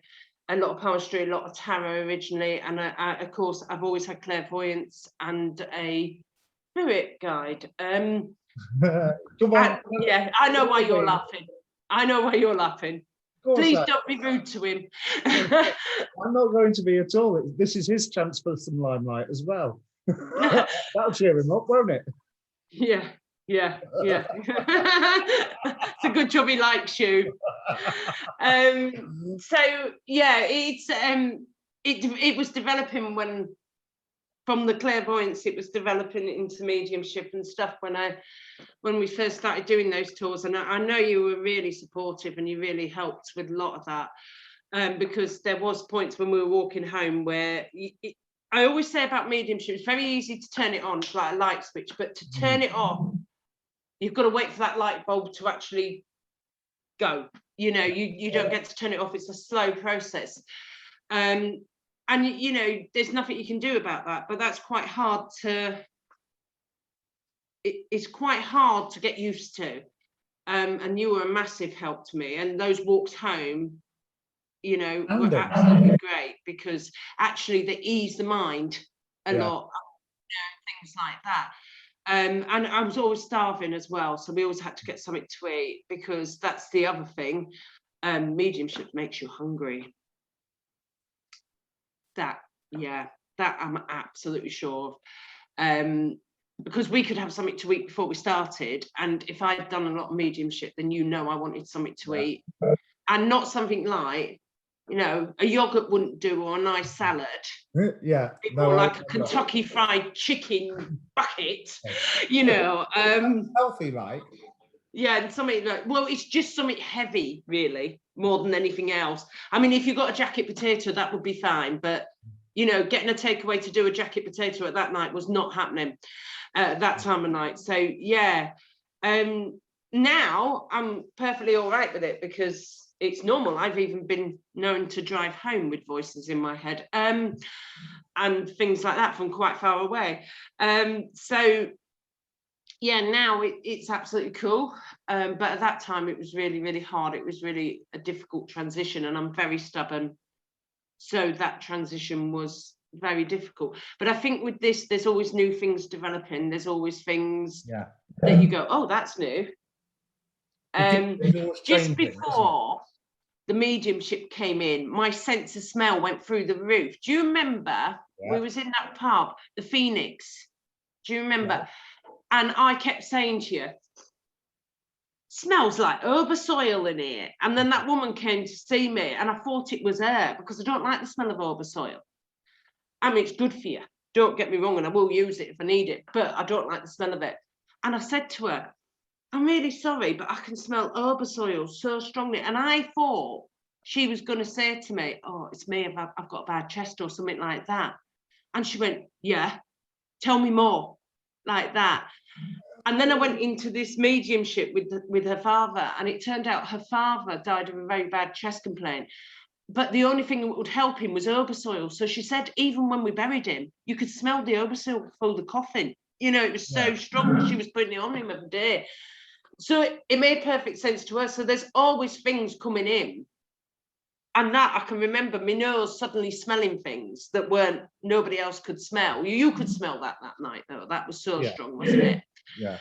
a lot of palmistry, a lot of tarot originally, and I of course I've always had clairvoyance and a spirit guide. Come on. Yeah, I know why you're laughing. I know why you're laughing. Please don't be rude to him.
I'm not going to be at all. This is his chance for some limelight as well. That'll cheer him up, won't it?
Yeah. It's a good job he likes you. So yeah, it was developing from the clairvoyance, it was developing into mediumship and stuff when we first started doing those tours. And I know you were really supportive and you really helped with a lot of that, because there was points when we were walking home where I always say about mediumship, it's very easy to turn it on, it's like a light switch, but to turn it off, you've got to wait for that light bulb to actually go. You know, you don't get to turn it off. It's a slow process. And you know, there's nothing you can do about that, but that's quite hard it's quite hard to get used to. And you were a massive help to me, and those walks home, you know, were absolutely great, because actually they ease the mind a lot, you know, things like that. And I was always starving as well, so we always had to get something to eat, because that's the other thing, mediumship makes you hungry. That I'm absolutely sure of. Because we could have something to eat before we started, and if I'd done a lot of mediumship, then you know I wanted something to eat, and not something light. You know, a yogurt wouldn't do, or a nice salad. Or like a Kentucky Fried Chicken bucket. You know,
healthy, like.
Yeah, and something like, well, it's just something heavy, really, more than anything else. I mean, if you got a jacket potato, that would be fine, but you know, getting a takeaway to do a jacket potato at that night was not happening at that time of night. So yeah, now I'm perfectly all right with it, because it's normal. I've even been known to drive home with voices in my head, and things like that from quite far away. So yeah, now it's absolutely cool. But at that time it was really, really hard. It was really a difficult transition, and I'm very stubborn. So that transition was very difficult. But I think with this, there's always new things developing. There's always things that you go, oh, that's new. Just before the mediumship came in, my sense of smell went through the roof. Do you remember we was in that pub, the Phoenix? Do you remember? And I kept saying to you, smells like herb soil in here. And then that woman came to see me, and I thought it was her, because I don't like the smell of herb soil. I mean, it's good for you, don't get me wrong, and I will use it if I need it, but I don't like the smell of it. And I said to her, I'm really sorry, but I can smell herb soil so strongly. And I thought she was going to say to me, oh, it's me, I've got a bad chest or something like that. And she went, yeah, tell me more, like that. And then I went into this mediumship with her father, and it turned out her father died of a very bad chest complaint. But the only thing that would help him was herb soil. So she said, even when we buried him, you could smell the herb soil through the coffin. You know, it was so strong that she was putting it on him every day. So it made perfect sense to her. So there's always things coming in. And that I can remember my nose suddenly smelling things that nobody else could smell. You could smell that night, though. That was so strong, wasn't it?
Yeah.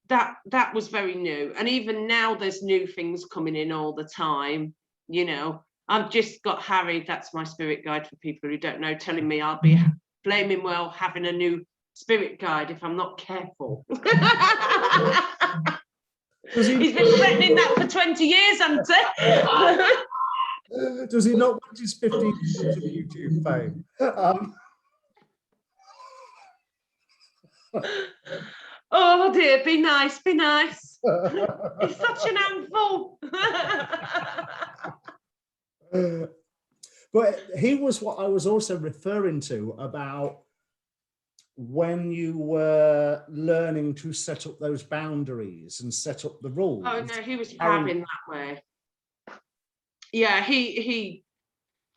That was very new. And even now there's new things coming in all the time. You know, I've just got Harry, that's my spirit guide for people who don't know, telling me I'll be blaming well having a new spirit guide if I'm not careful. He's been threatening that for 20 years, hasn't he?
Does he not want his 15 years of YouTube fame?
Oh dear, be nice, be nice. He's such an handful.
But he was what I was also referring to about when you were learning to set up those boundaries and set up the rules.
Oh no, he was having that way. Yeah, he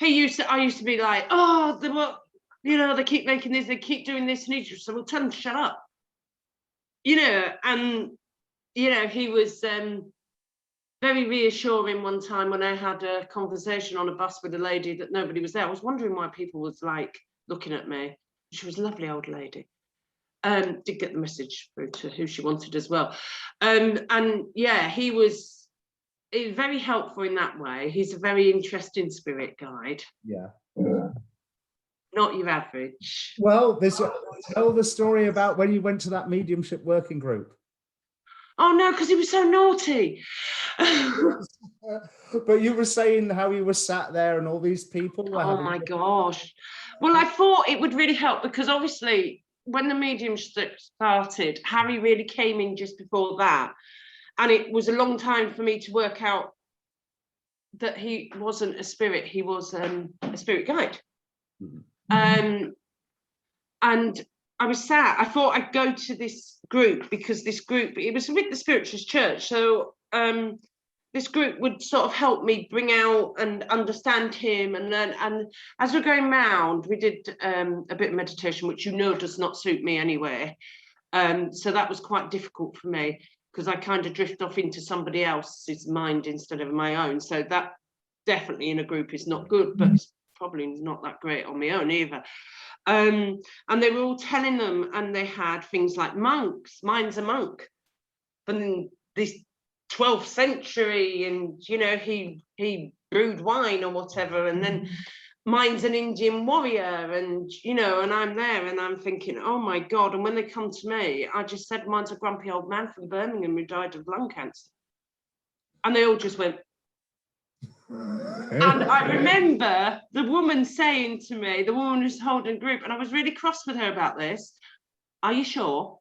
used to. I used to be like, oh, they keep making this, they keep doing this, and he just said, well, tell them to shut up. You know, and you know, he was very reassuring one time when I had a conversation on a bus with a lady that nobody was there. I was wondering why people was like looking at me. She was a lovely old lady. Did get the message through to who she wanted as well. And yeah, he was very helpful in that way. He's a very interesting spirit guide.
Yeah.
Not your average.
Well, tell the story about when you went to that mediumship working group.
Oh no, because he was so naughty.
But you were saying how you were sat there and all these people were
oh my gosh. Well, I thought it would really help, because obviously when the mediumship started, Harry really came in just before that, and it was a long time for me to work out that he wasn't a spirit, he was a spirit guide. And I was sad. I thought I'd go to this group because this group, it was with the Spiritualist Church. So this group would sort of help me bring out and understand him and learn. And as we're going round, we did a bit of meditation, which does not suit me anyway. So that was quite difficult for me, because I kind of drift off into somebody else's mind instead of my own. So that definitely in a group is not good, but it's probably not that great on my own either. And they were all telling them, and they had things like monks, mine's a monk from this 12th century, and you know, he brewed wine or whatever, and then mine's an Indian warrior, and you know, and I'm there and I'm thinking, oh my God. And when they come to me, I just said mine's a grumpy old man from Birmingham who died of lung cancer, and they all just went. And I remember the woman saying to me, the woman who's holding group, and I was really cross with her about this, are you sure?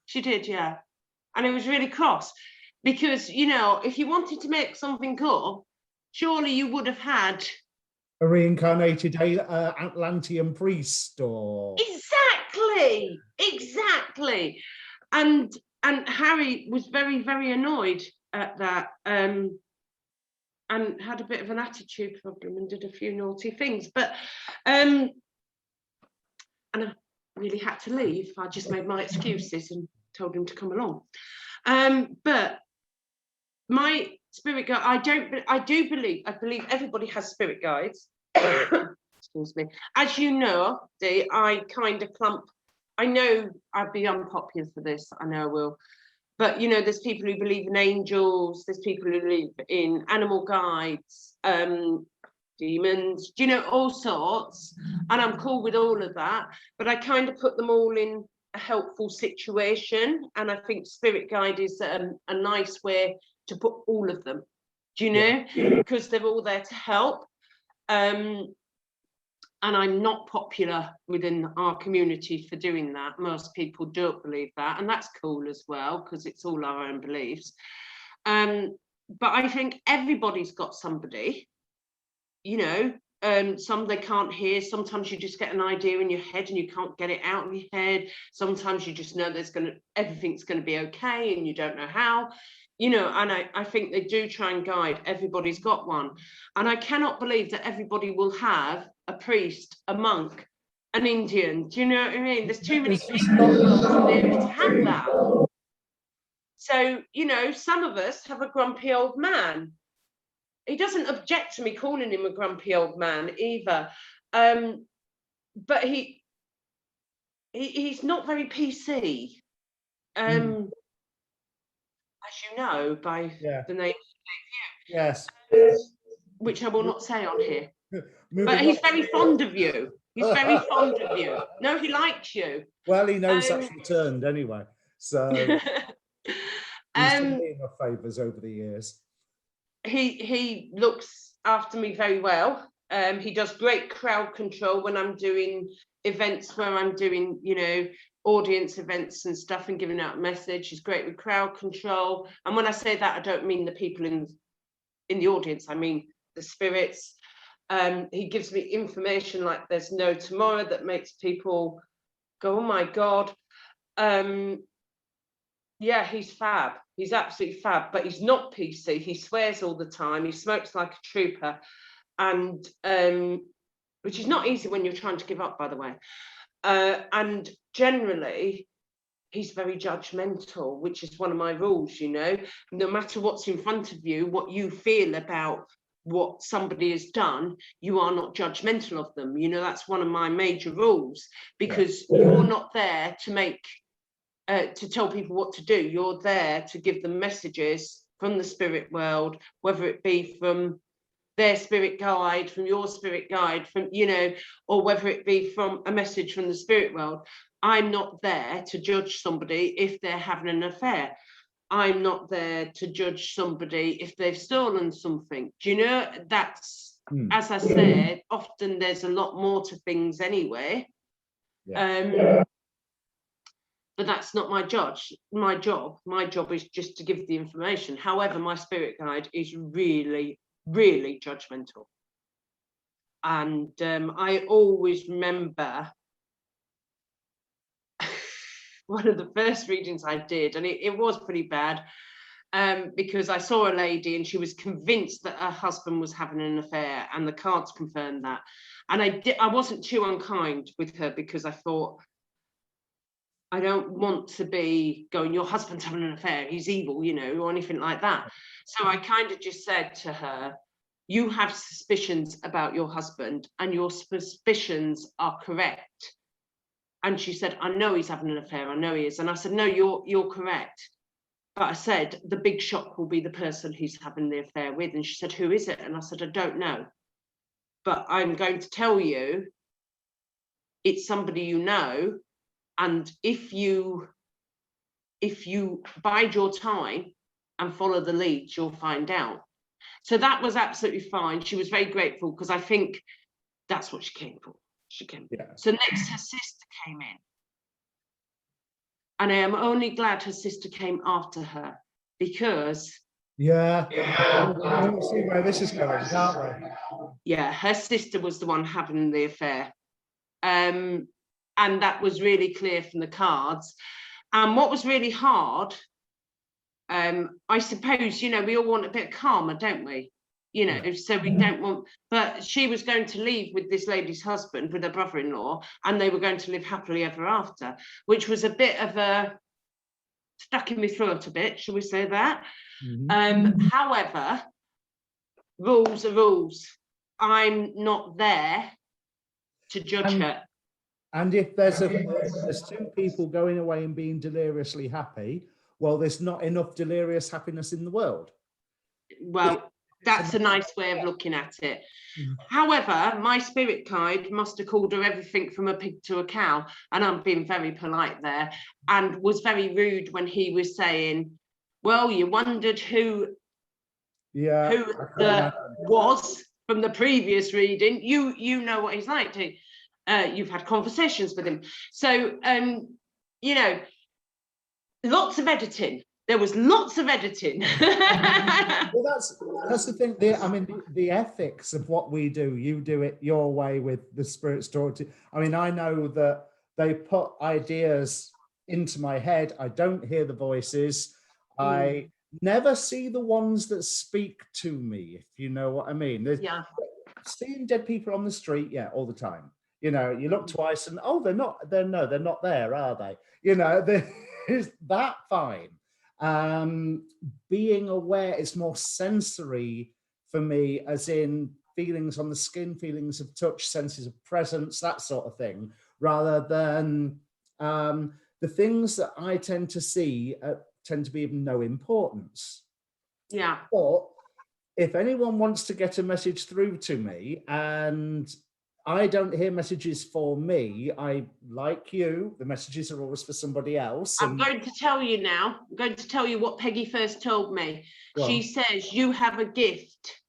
She did, yeah. And it was really cross, because, you know, if you wanted to make something cool, surely you would have had
a reincarnated Atlantean priest, or
exactly. And Harry was very, very annoyed at that, and had a bit of an attitude problem and did a few naughty things, but and I really had to leave. I just made my excuses and told him to come along. But my spirit guide, I believe everybody has spirit guides. Excuse me. As you know, Dee, I kind of clump. I know I'd be unpopular for this, I know I will. But, you know, there's people who believe in angels, there's people who believe in animal guides, demons, you know, all sorts. And I'm cool with all of that. But I kind of put them all in a helpful situation, and I think spirit guide is a nice way to put all of them, do you know, because they're all there to help. And I'm not popular within our community for doing that. Most people don't believe that, and that's cool as well, because it's all our own beliefs. But I think everybody's got somebody, you know. Some they can't hear. Sometimes you just get an idea in your head and you can't get it out of your head. Sometimes you just know everything's gonna be okay, and you don't know how. You know, and I think they do try and guide. Everybody's got one. And I cannot believe that everybody will have a priest, a monk, an Indian. Do you know what I mean? There's too many people to be able to have that. So, you know, some of us have a grumpy old man. He doesn't object to me calling him a grumpy old man either. But he's not very PC. As you know, by the name
Yes,
which I will not say on here. But he's very fond of you. He's very fond of you. No, he likes you.
Well, he knows that's returned anyway. So he's done me enough favours over the years.
He looks after me very well. He does great crowd control when I'm doing events where I'm doing, you know, audience events and stuff and giving out a message. He's great with crowd control. And when I say that, I don't mean the people in the audience, I mean the spirits. He gives me information like there's no tomorrow that makes people go, oh my God. Yeah, he's fab. He's absolutely fab, but he's not PC. He swears all the time. He smokes like a trooper, and which is not easy when you're trying to give up, by the way. And generally, he's very judgmental, which is one of my rules, you know. No matter what's in front of you, what you feel about what somebody has done, you are not judgmental of them. You know, that's one of my major rules, because you're not there to make to tell people what to do. You're there to give them messages from the spirit world, whether it be from their spirit guide, from your spirit guide, from, you know, or whether it be from a message from the spirit world. I'm not there to judge somebody if they're having an affair. I'm not there to judge somebody if they've stolen something. Do you know, that's, as I said, often there's a lot more to things anyway. But that's not my job is just to give the information. However, my spirit guide is really, really judgmental. And I always remember one of the first readings I did, and it was pretty bad, because I saw a lady and she was convinced that her husband was having an affair, and the cards confirmed that. And I wasn't too unkind with her, because I thought, I don't want to be going, your husband's having an affair, he's evil, you know, or anything like that. So I kind of just said to her, you have suspicions about your husband, and your suspicions are correct. And she said, I know he's having an affair, I know he is. And I said, no, you're correct. But I said, the big shock will be the person he's having the affair with. And she said, who is it? And I said, I don't know. But I'm going to tell you, it's somebody you know. And if you bide your time and follow the leads, you'll find out. So that was absolutely fine. She was very grateful, because I think that's what she came for. So next, her sister came in. And I am only glad her sister came after her, because...
Yeah, we'll see where this is going, can't we?
Yeah, her sister was the one having the affair. And that was really clear from the cards. And what was really hard, I suppose, you know, we all want a bit of karma, don't we? You know, so we don't want, but she was going to leave with this lady's husband, with her brother-in-law, and they were going to live happily ever after, which was a bit of a stuck in my throat a bit, shall we say that? However, rules are rules. I'm not there to judge her.
And if there's two people going away and being deliriously happy, well, there's not enough delirious happiness in the world.
Well, That's a nice way of looking at it. However, my spirit guide must have called her everything from a pig to a cow, and I'm being very polite there, and was very rude when he was saying, well, you wondered who was from the previous reading. You know what he's like, too. You've had conversations with him. So, you know, lots of editing. There was lots of editing.
Well, that's the thing. I mean, the ethics of what we do, you do it your way with the spirit story. I mean, I know that they put ideas into my head. I don't hear the voices. I never see the ones that speak to me, if you know what I mean.
Yeah.
Seeing dead people on the street, yeah, all the time. You know, you look twice and, oh, they're not there, are they? You know, is that fine? Being aware, it's more sensory for me, as in feelings on the skin, feelings of touch, senses of presence, that sort of thing, rather than the things that I tend to see tend to be of no importance.
Yeah.
But if anyone wants to get a message through to me and I don't hear messages for me, I, like you, the messages are always for somebody else.
I'm going to tell you now. I'm going to tell you what Peggy first told me. She says, you have a gift,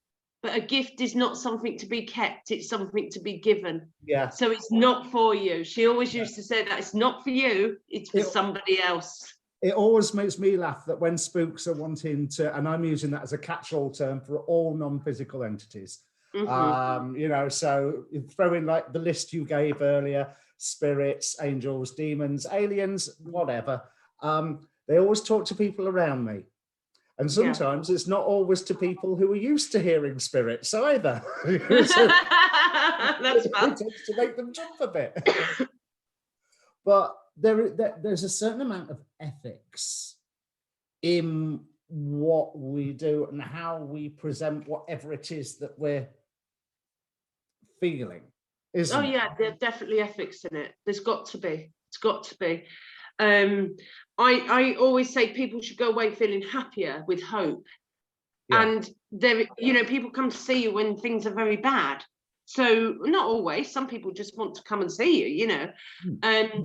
but a gift is not something to be kept. It's something to be given. Yeah. So it's not for you. She always used to say that it's not for you. It's for somebody else. It always makes me laugh that when spooks are wanting to, and I'm using that as a catch-all term for all non-physical entities. You know, so you throw in like the list you gave earlier, spirits, angels, demons, aliens, whatever. They always talk to people around me. And sometimes it's not always to people who are used to hearing spirits either. So that's fun. It tends to make them jump a bit. But there's a certain amount of ethics in what we do and how we present whatever it is that we're feeling, isn't it? There's definitely ethics in it. There's got to be. It's got to be. I always say people should go away feeling happier with hope. And there, you know, people come to see you when things are very bad. So not always. Some people just want to come and see you, you know.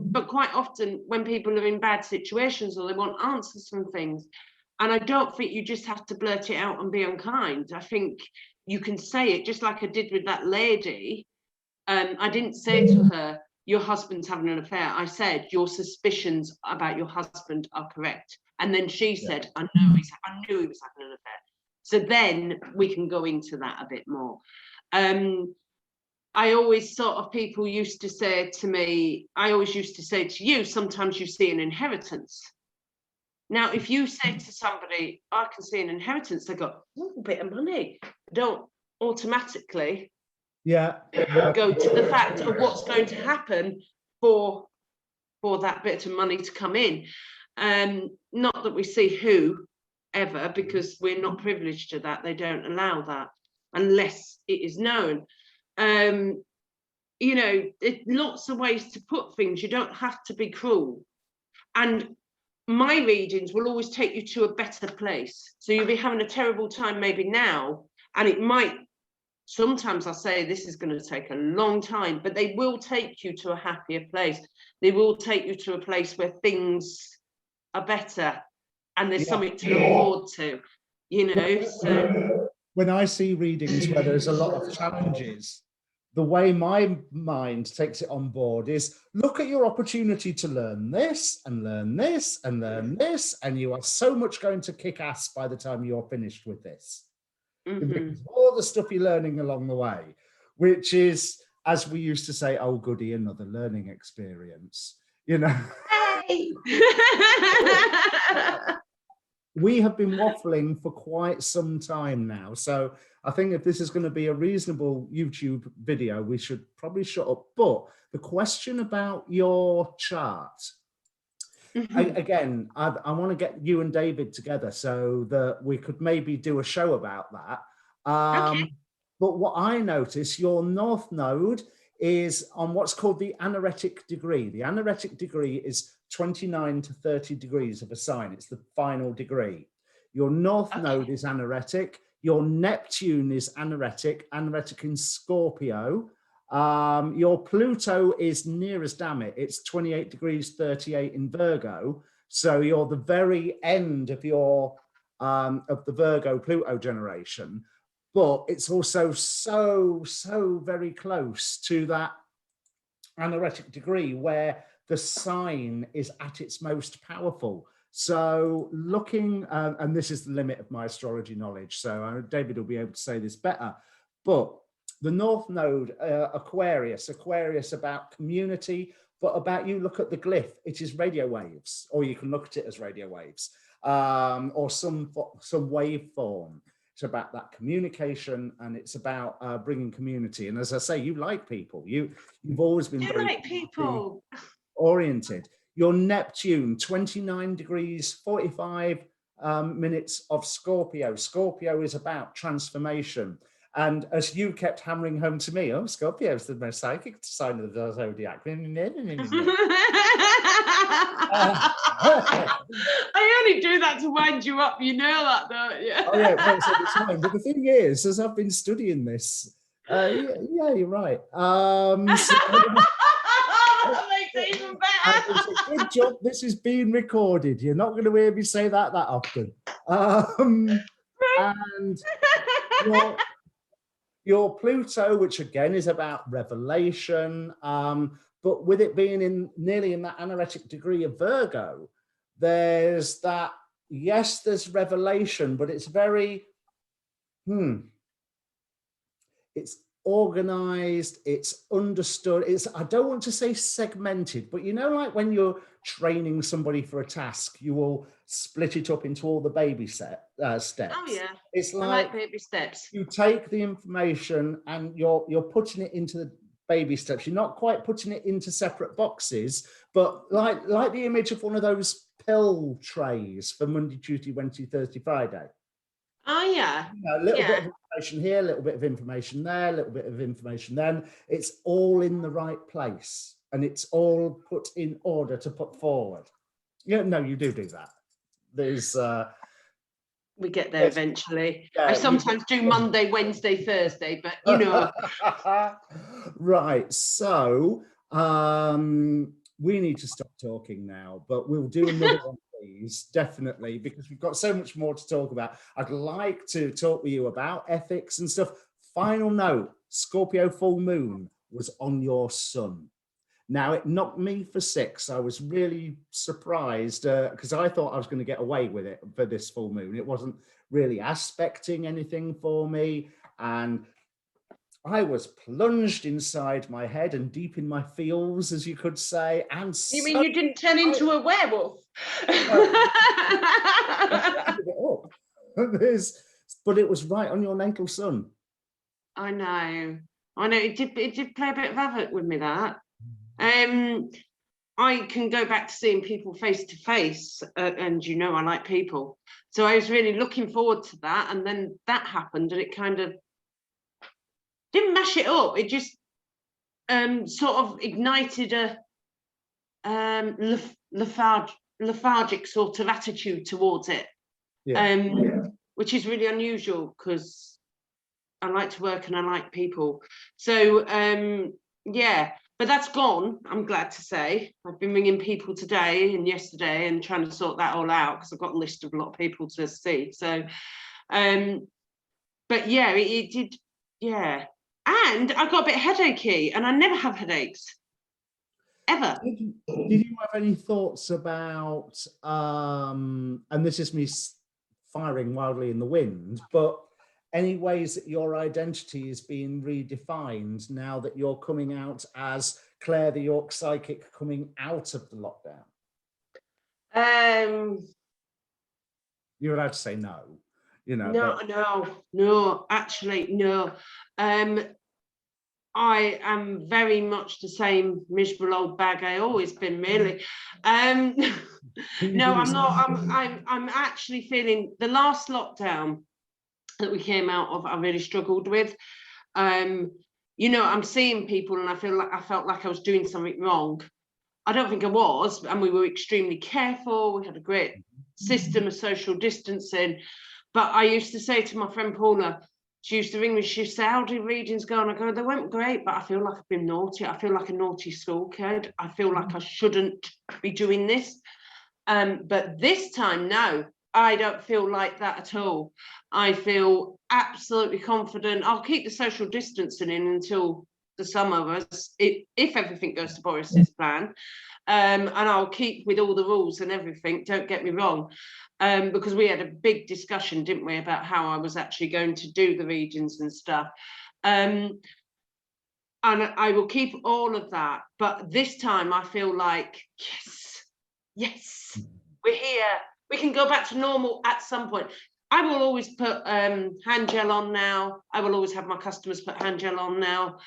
But quite often when people are in bad situations or they want answers from things, and I don't think you just have to blurt it out and be unkind. I think you can say it, just like I did with that lady. I didn't say to her, your husband's having an affair. I said, your suspicions about your husband are correct. And then she said, I knew he was having an affair. So then we can go into that a bit more. I always sort of, people used to say to me, I always used to say to you, sometimes you see an inheritance. Now, if you say to somebody, I can see an inheritance, they go, oh, a bit of money. Don't automatically go to the fact of what's going to happen for that bit of money to come in. Not that we see who ever, because we're not privileged to that. They don't allow that unless it is known. You know, there's lots of ways to put things. You don't have to be cruel. And my readings will always take you to a better place. So you'll be having a terrible time maybe now, and it might, sometimes I say this is going to take a long time, but they will take you to a happier place. They will take you to a place where things are better and there's something to look forward to, you know. So when I see readings where there's a lot of challenges, the way my mind takes it on board is, look at your opportunity to learn this and learn this and learn this, and you are so much going to kick ass by the time you're finished with this. Because all the stuff you're learning along the way, which is, as we used to say, oh goody, another learning experience, you know. Hey! We have been waffling for quite some time now, so I think if this is going to be a reasonable YouTube video, we should probably shut up. But the question about your chart, again, I want to get you and David together so that we could maybe do a show about that. But what I notice, your North Node is on what's called the anaretic degree. The anaretic degree is 29 to 30 degrees of a sign. It's the final degree. Your North Node is anaretic.
Your Neptune is anoretic in Scorpio. Your Pluto is near as damn it. It's 28 degrees 38 in Virgo. So you're the very end of your of the Virgo Pluto generation, but it's also so very close to that anoretic degree where the sign is at its most powerful. So looking, and this is the limit of my astrology knowledge, so David will be able to say this better, but the North Node, Aquarius about community, but about, you look at the glyph, it is radio waves, or you can look at it as radio waves, or some waveform. It's about that communication, and it's about bringing community. And as I say, you like people. You've always been very
like people
oriented. Your Neptune, 29 degrees 45 minutes of Scorpio. Scorpio is about transformation. And as you kept hammering home to me, oh, Scorpio is the most psychic sign of the zodiac.
I only do that to wind you up. You know that, don't you?
Oh yeah, most of the time. But the thing is, as I've been studying this, yeah, you're right.
That makes it even better.
It's a good job this is being recorded. You're not going to hear me say that often. And your Pluto, which again is about revelation, but with it being nearly in that anoretic degree of Virgo, there's that, yes, there's revelation, but it's very, it's organized, it's understood, it's, I don't want to say segmented, but you know, like when you're training somebody for a task, you will split it up into all the baby steps.
Oh yeah,
it's like
baby steps.
You take the information and you're putting it into the baby steps. You're not quite putting it into separate boxes, but like the image of one of those pill trays for Monday, Tuesday, Wednesday, Thursday, Friday.
Oh yeah.
A little bit of information here, a little bit of information there, a little bit of information then. It's all in the right place and it's all put in order to put forward. Yeah, no, you do that. There's
we get there eventually. I sometimes do Monday, Wednesday, Thursday, but you know.
Right, so we need to stop talking now, but we'll do another one, please, definitely, because we've got so much more to talk about. I'd like to talk with you about ethics and stuff. Final note, Scorpio full moon was on your sun. Now, it knocked me for 6. I was really surprised because I thought I was going to get away with it for this full moon. It wasn't really aspecting anything for me. And I was plunged inside my head and deep in my feels, as you could say. And
you mean you didn't turn into a werewolf?
But it was right on your natal sun.
I know. It did play a bit of havoc with me, that. I can go back to seeing people face to face, and you know I like people, so I was really looking forward to that, and then that happened and it kind of didn't mash it up, it just sort of ignited a lethargic sort of attitude towards it, which is really unusual because I like to work and I like people, so yeah. But that's gone, I'm glad to say. I've been ringing people today and yesterday and trying to sort that all out because I've got a list of a lot of people to see. So, but yeah, it did, yeah. And I got a bit headachy and I never have headaches, ever.
Did you have any thoughts about, and this is me firing wildly in the wind, but any ways that your identity is being redefined now that you're coming out as Claire the York Psychic coming out of the lockdown? You're allowed to say no, you know.
No, actually, no. I am very much the same miserable old bag I always been, really. No, I'm not. I'm actually feeling the last lockdown that we came out of, I really struggled with. You know, I'm seeing people and I felt like I was doing something wrong. I don't think I was, and we were extremely careful. We had a great system of social distancing, But I used to say to my friend Paula, she used to ring me, she used to say, how did readings go? And I go, they went great, but I feel like I've been naughty. I feel like a naughty school kid. I feel like I shouldn't be doing this. But this time, no, I don't feel like that at all. I feel absolutely confident. I'll keep the social distancing in until the summer, if everything goes to Boris's plan. And I'll keep with all the rules and everything, don't get me wrong. Because we had a big discussion, didn't we, about how I was actually going to do the readings and stuff. And I will keep all of that. But this time I feel like, yes, we're here. We can go back to normal at some point. I will always put hand gel on now. I will always have my customers put hand gel on now.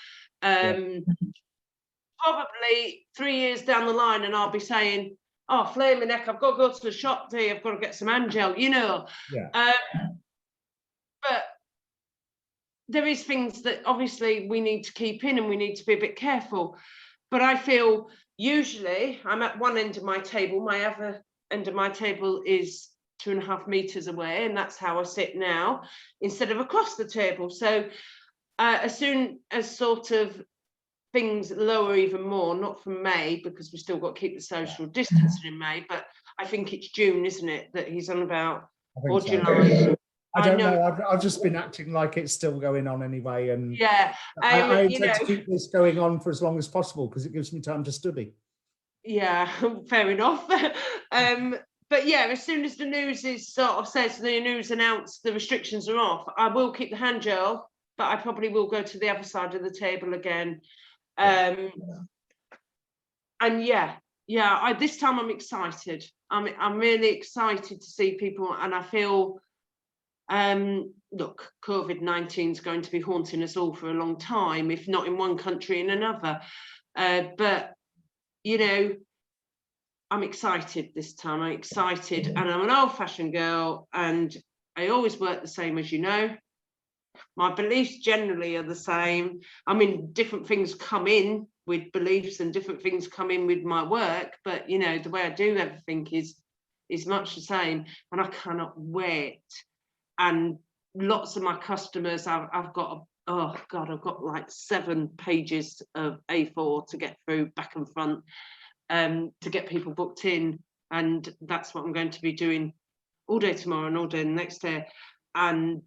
Probably 3 years down the line, and I'll be saying, oh, flaming heck, I've got to go to the shop today, I've got to get some hand gel, you know. But there is things that obviously we need to keep in, and we need to be a bit careful. But I feel usually I'm at one end of my table, my other end of my table is 2.5 meters away, and that's how I sit now, instead of across the table. So as soon as sort of things lower even more, not from May, because we still got to keep the social distancing in May, but I think it's June, isn't it, that he's on about, or so. July.
I don't know. I've just been acting like it's still going on anyway, and
yeah,
I intend to keep this going on for as long as possible because it gives me time to study.
Yeah, fair enough. But yeah, as soon as the news is sort of says the news announced the restrictions are off, I will keep the hand gel, but I probably will go to the other side of the table again. And this time I'm excited. I'm really excited to see people, and I feel look, COVID-19 is going to be haunting us all for a long time, if not in one country, in another. But you know, I'm excited this time. I'm excited, and I'm an old-fashioned girl, and I always work the same, as you know. My beliefs generally are the same. I mean, different things come in with beliefs and different things come in with my work, but you know, the way I do everything is much the same, and I cannot wait. And lots of my customers, I've got I've got like 7 pages of A4 to get through back and front, to get people booked in, and that's what I'm going to be doing all day tomorrow and all day the next day. And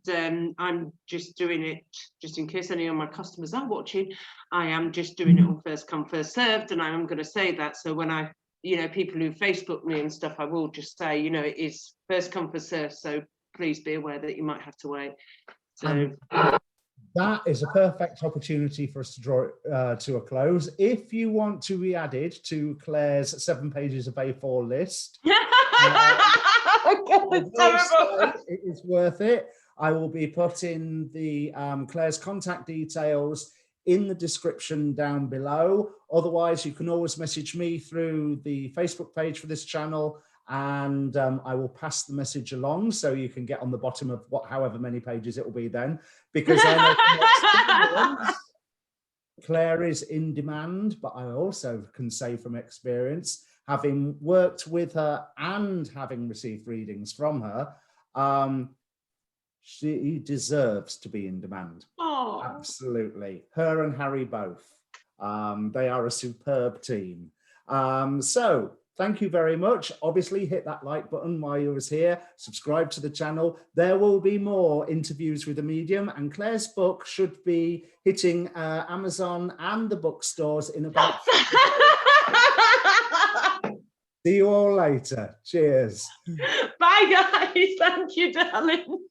I'm just doing it, just in case any of my customers are watching, I am just doing it on first come, first served, and I am going to say that. So when I, you know, people who Facebook me and stuff, I will just say, you know, it is first come, first served, so please be aware that you might have to wait. So
that is a perfect opportunity for us to draw it to a close. If you want to be added to Claire's 7 pages of A4 list, it is worth it. I will be putting the Claire's contact details in the description down below. Otherwise, you can always message me through the Facebook page for this channel, and I will pass the message along so you can get on the bottom of however many pages it will be then, because I know from experience, Claire is in demand, but I also can say from experience, having worked with her and having received readings from her, she deserves to be in demand.
Oh.
Absolutely. Her and Harry both. They are a superb team. So thank you very much. Obviously, hit that like button while you was here. Subscribe to the channel. There will be more interviews with the medium, and Claire's book should be hitting Amazon and the bookstores in about See you all later. Cheers.
Bye, guys. Thank you, darling.